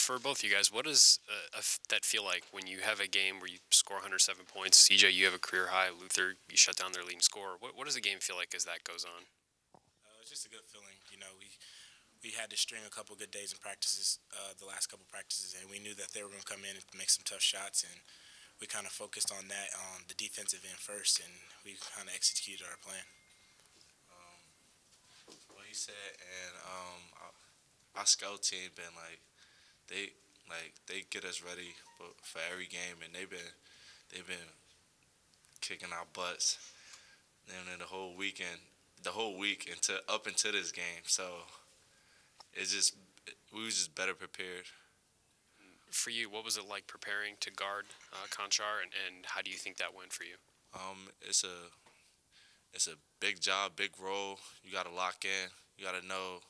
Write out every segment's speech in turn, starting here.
For both of you guys, what does that feel like when you have a game where you score 107 points? CJ, you have a career high. Luther, you shut down their leading scorer. What does the game feel like as that goes on? It's just a good feeling. You know, we had to string a couple good days in practices, the last couple practices, and we knew that they were going to come in and make some tough shots, and we kind of focused on that on the defensive end first, and we kind of executed our plan. What he said, and our scout team been they get us ready for every game, and they've been kicking our butts, and then the whole week into up into this game. So we was just better prepared. For you, what was it like preparing to guard Conchar, and how do you think that went for you? It's a big job, big role. You got to lock in. You got to know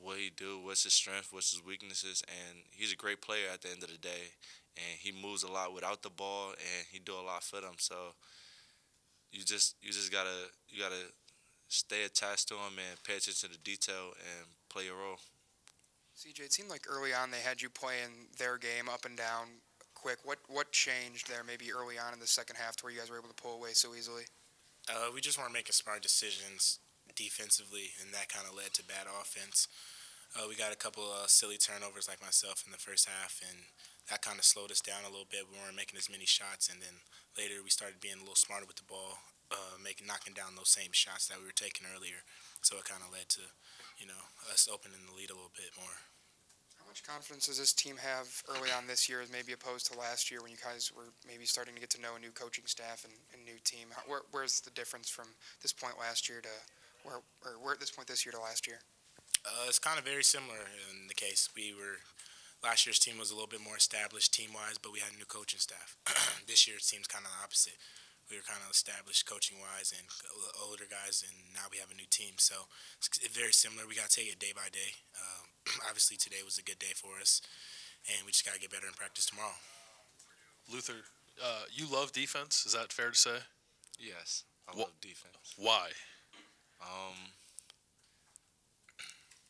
what he do, what's his strength, what's his weaknesses, and he's a great player at the end of the day. And he moves a lot without the ball, and he do a lot for them. So you just gotta stay attached to him and pay attention to detail and play your role. CJ, it seemed like early on they had you playing their game up and down quick. What changed there maybe early on in the second half to where you guys were able to pull away so easily? We just weren't making smart decisions defensively, and that kind of led to bad offense. We got a couple of silly turnovers like myself in the first half, and that kind of slowed us down a little bit. We weren't making as many shots, and then later we started being a little smarter with the ball, knocking down those same shots that we were taking earlier. So it kind of led to, us opening the lead a little bit more. How much confidence does this team have early on this year as maybe opposed to last year when you guys were maybe starting to get to know a new coaching staff and new team? Where's the difference from this point last year to where at this point this year to last year? It's kind of very similar in the case. Last year's team was a little bit more established team-wise, but we had a new coaching staff. This year's team's kind of the opposite. We were kind of established coaching-wise and older guys, and now we have a new team. So it's very similar. We got to take it day by day. Obviously, today was a good day for us, and we just got to get better in practice tomorrow. Luther, you love defense. Is that fair to say? Yes, I love defense. Why?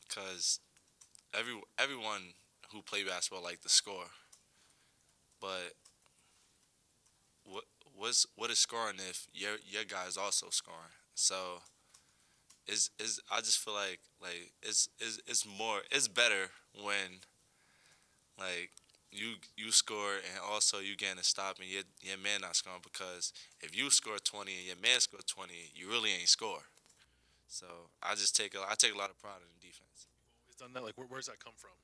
Because everyone who play basketball like to score, but what is scoring if your guy is also scoring? So I just feel like it's better when you score and also you getting a stop and your man not scoring, because if you score 20 and your man score 20, you really ain't score. So I take a lot of pride in the defense. He's done that. Like, where's that come from?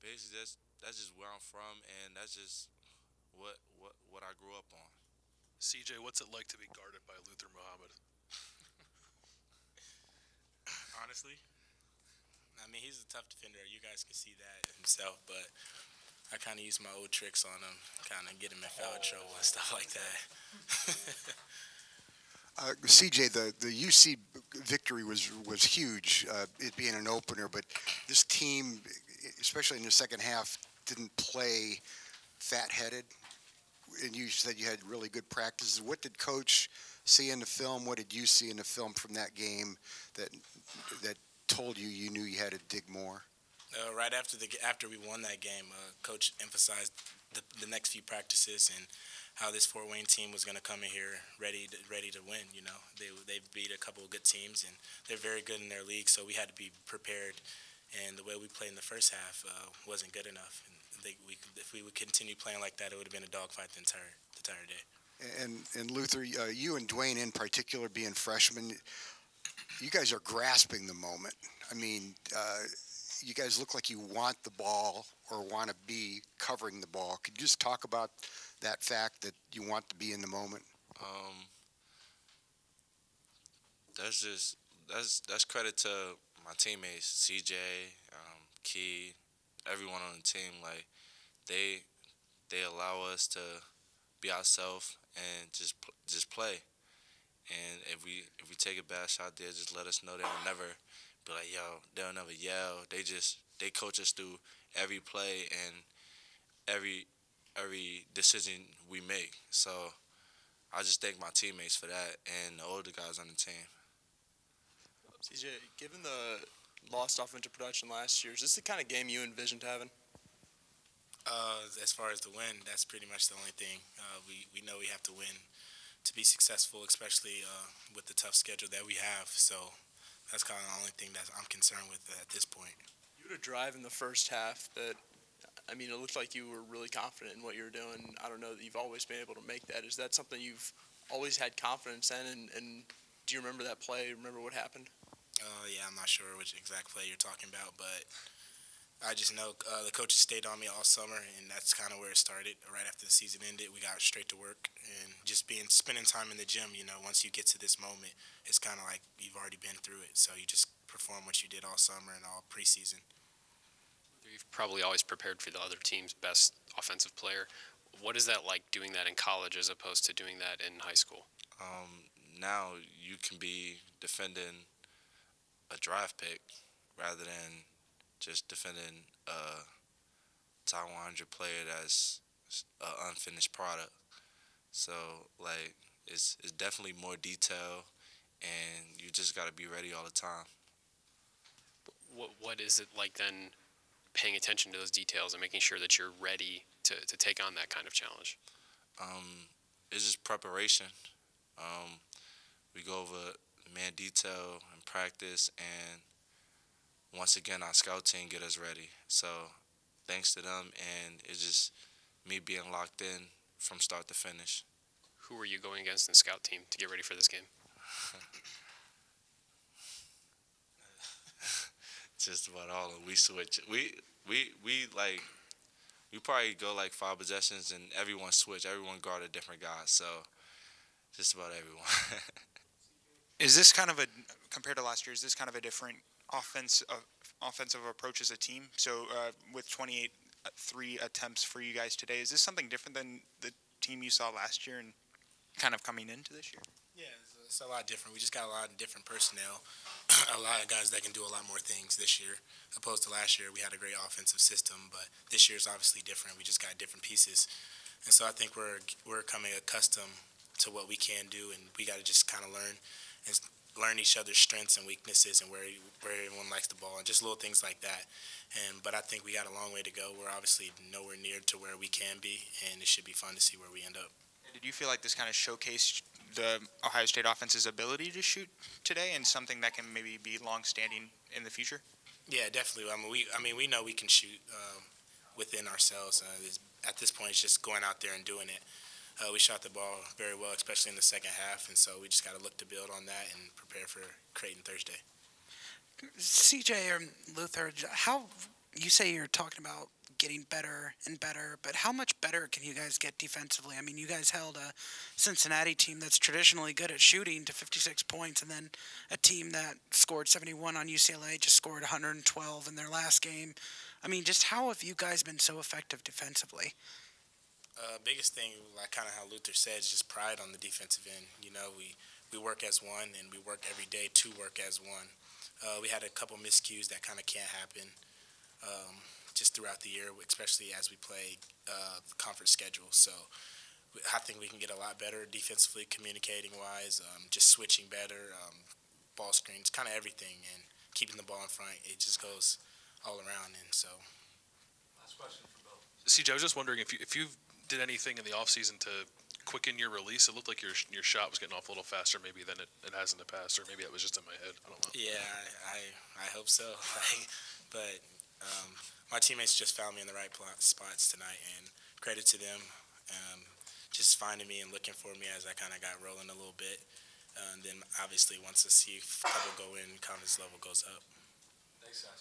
Basically that's just where I'm from, and that's just what I grew up on. CJ, what's it like to be guarded by Luther Muhammad? Honestly, I mean, he's a tough defender. You guys can see that himself, but I kind of use my old tricks on him, kind of get him in foul trouble and stuff like that. CJ, the UC victory was huge, it being an opener, but this team, especially in the second half, didn't play fat-headed, and you said you had really good practices. What did Coach see in the film? What did you see in the film from that game that told you knew you had to dig more? Right after we won that game, Coach emphasized the next few practices and how this Fort Wayne team was going to come in here ready to win. They beat a couple of good teams, and they're very good in their league, so we had to be prepared. And the way we played in the first half wasn't good enough. And if we would continue playing like that, it would have been a dogfight the entire day. And Luther, you and Dwayne in particular, being freshmen, you guys are grasping the moment. I mean, you guys look like you want the ball or want to be covering the ball. Could you just talk about that fact that you want to be in the moment? That's credit to my teammates, CJ, Key, everyone on the team. Like they allow us to be ourselves and just play. And if we take a bad shot there, just let us know they'll never be like, yo, they'll never yell. They coach us through every play and every decision we make. So I just thank my teammates for that and the older guys on the team. CJ, given the lost offensive production last year. Is this the kind of game you envisioned having? As far as the win, that's pretty much the only thing. We know we have to win to be successful, especially with the tough schedule that we have. So that's kind of the only thing that I'm concerned with at this point. You had a drive in the first half that, I mean, it looked like you were really confident in what you were doing. I don't know that you've always been able to make that. Is that something you've always had confidence in? And do you remember that play? Remember what happened? Yeah, I'm not sure which exact play you're talking about, but I just know the coaches stayed on me all summer, and that's kind of where it started. Right after the season ended, we got straight to work, and just spending time in the gym. You know, once you get to this moment, it's kind of like you've already been through it. So you just perform what you did all summer and all preseason. You've probably always prepared for the other team's best offensive player. What is that like doing that in college as opposed to doing that in high school? Now you can be defending a draft pick rather than just defending a top 100 player that's an unfinished product. So, like, it's definitely more detail, and you just got to be ready all the time. What is it like then paying attention to those details and making sure that you're ready to take on that kind of challenge? It's just preparation. We go over man detail in practice, and once again, our scout team get us ready. So thanks to them, and it's just me being locked in from start to finish. Who were you going against in the scout team to get ready for this game? Just about all of them. We switch. We probably go like 5 possessions, and everyone switch. Everyone guard a different guy. So just about everyone. Is this kind of compared to last year, is this kind of a different offensive approach as a team? So with 28 3 attempts for you guys today, is this something different than the team you saw last year and kind of coming into this year? Yeah, it's a lot different. We just got a lot of different personnel, a lot of guys that can do a lot more things this year, opposed to last year. We had a great offensive system, but this year is obviously different. We just got different pieces, and so I think we're coming accustomed to what we can do, and we got to just kind of learn each other's strengths and weaknesses and where everyone likes the ball and just little things like that. But I think we got a long way to go. We're obviously nowhere near to where we can be, and it should be fun to see where we end up. Did you feel like this kind of showcased the Ohio State offense's ability to shoot today and something that can maybe be long-standing in the future? Yeah, definitely. We know we can shoot within ourselves. At this point, it's just going out there and doing it. We shot the ball very well, especially in the second half, and so we just got to look to build on that and prepare for Creighton Thursday. CJ or Luther, how you say you're talking about getting better and better, but how much better can you guys get defensively? I mean, you guys held a Cincinnati team that's traditionally good at shooting to 56 points, and then a team that scored 71 on UCLA just scored 112 in their last game. I mean, just how have you guys been so effective defensively? Biggest thing, like kind of how Luther said, is just pride on the defensive end. You know, we work as one, and we work every day to work as one. We had a couple miscues that kind of can't happen just throughout the year, especially as we play the conference schedule. So I think we can get a lot better defensively, communicating-wise, just switching better, ball screens, kind of everything, and keeping the ball in front. It just goes all around, and so. Last question for Bill. CJ, I was just wondering if you did anything in the offseason to quicken your release. It looked like your shot was getting off a little faster maybe than it has in the past, or maybe that was just in my head. I don't know. Yeah, I hope so. But my teammates just found me in the right spots tonight, and credit to them just finding me and looking for me as I kind of got rolling a little bit. And then obviously once I see a couple go in, confidence level goes up. Thanks, guys.